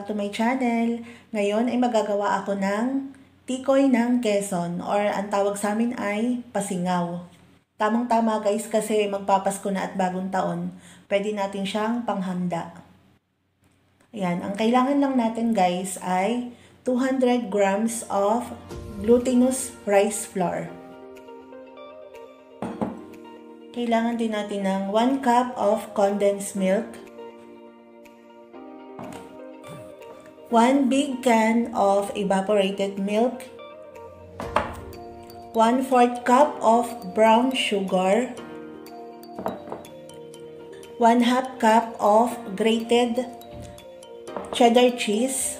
back to my channel. Ngayon ay magagawa ako ng tikoy ng Quezon or ang tawag sa amin ay pasingaw. Tamang-tama guys kasi magpapasko na at bagong taon. Pwede natin siyang panghanda. Ayan, ang kailangan lang natin guys ay 200 grams of glutinous rice flour. Kailangan din natin ng 1 cup of condensed milk, 1 big can of evaporated milk, 1/4 cup of brown sugar, 1/2 cup of grated cheddar cheese,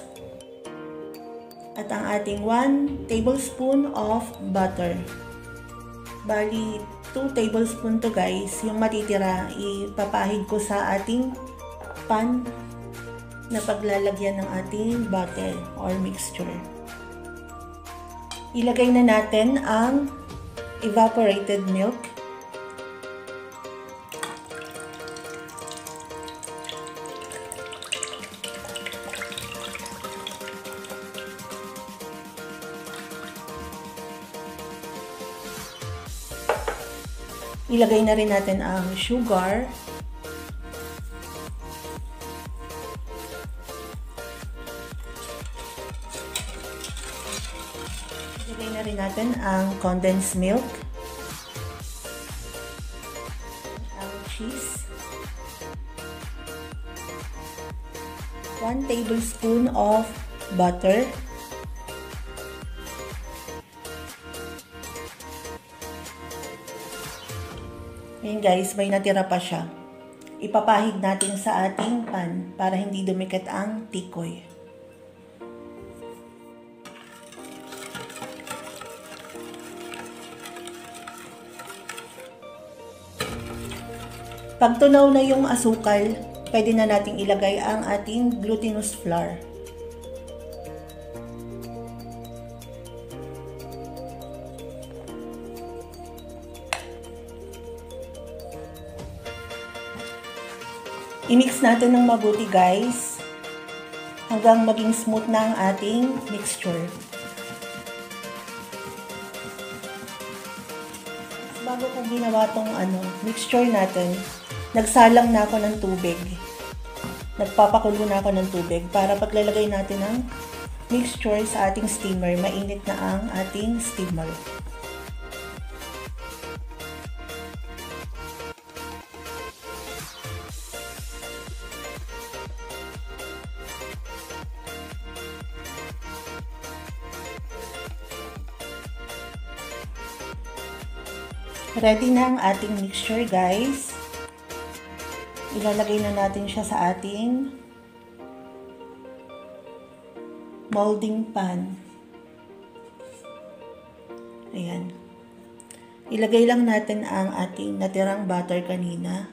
at ang ating 1 tablespoon of butter. Bali, 2 tablespoon to guys. Yung matitira, ipapahid ko sa ating pan na paglalagyan ng ating butter or mixture. Ilagay na natin ang evaporated milk. Ilagay na rin natin ang sugar. Ilagay na rin natin ang condensed milk. Ang cheese. 1 tablespoon of butter. Ayan guys, may natira pa siya. Ipapahid natin sa ating pan para hindi dumikit ang tikoy. Pag tunaw na yung asukal, pwede na nating ilagay ang ating glutinous flour. I-mix natin ng mabuti guys hanggang maging smooth na ang ating mixture. Bago ko ginawa tong mixture natin, nagsalang na ako ng tubig. Nagpapakulo na ako ng tubig para paglalagay natin ng mixture sa ating steamer, mainit na ang ating steamer. Ready na ang ating mixture guys. Ilalagay na natin siya sa ating molding pan. Ayan. Ilagay lang natin ang ating natirang butter kanina.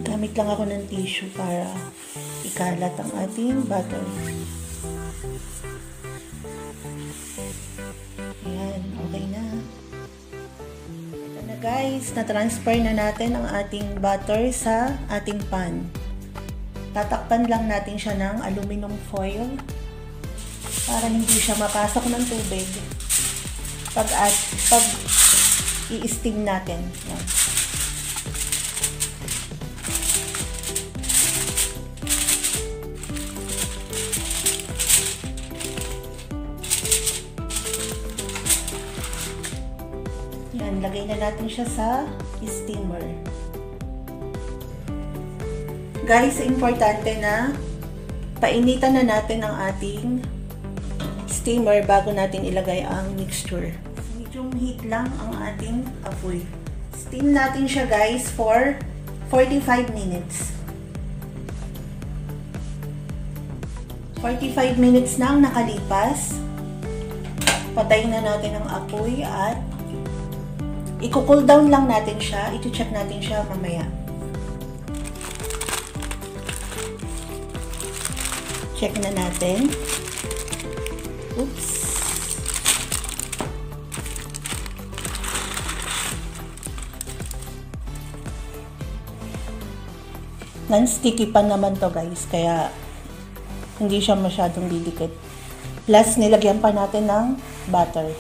Gamit lang ako ng tissue para ikalat ang ating butter. Ayan, okay na. Ito na guys, na-transfer na natin ang ating butter sa ating pan. Tatakpan lang natin siya ng aluminum foil para hindi siya mapasok ng tubig pag i-steam natin. Yan. Yan, lagay na natin siya sa steamer. Guys, importante na painitan na natin ang ating steamer bago natin ilagay ang mixture. Medium heat lang ang ating apoy. Steam natin siya guys for 45 minutes. 45 minutes na ang nakalipas. Patayin na natin ang apoy at i-cool down lang natin siya. I-check natin siya mamaya. Check na natin. Oops. Non-sticky pan naman to guys, kaya hindi siya masyadong didikit. Plus, nilagyan pa natin ng butter.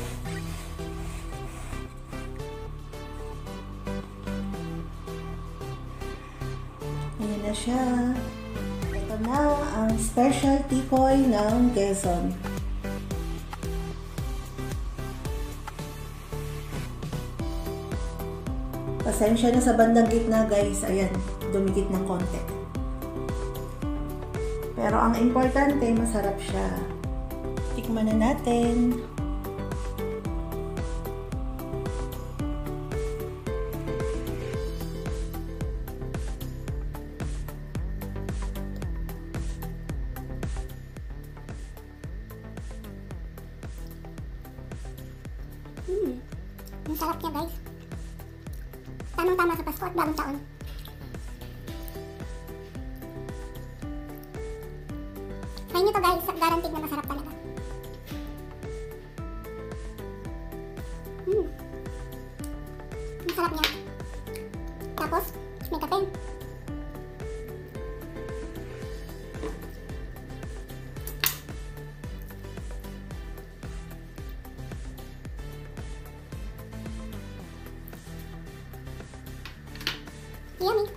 Ayan na siya. Ito na ang special tikoy ng Quezon. Pasensya na sa bandang gitna guys, ayan, dumikit ng konti. Pero ang importante, masarap siya. Tikman na natin. Ang sarap niya guys. Tamang-tama sa Pasko at bagong taon. Try nyo to guys, guaranteed na masarap talaga. Ang sarap niya. Tapos, may kape. Yummy!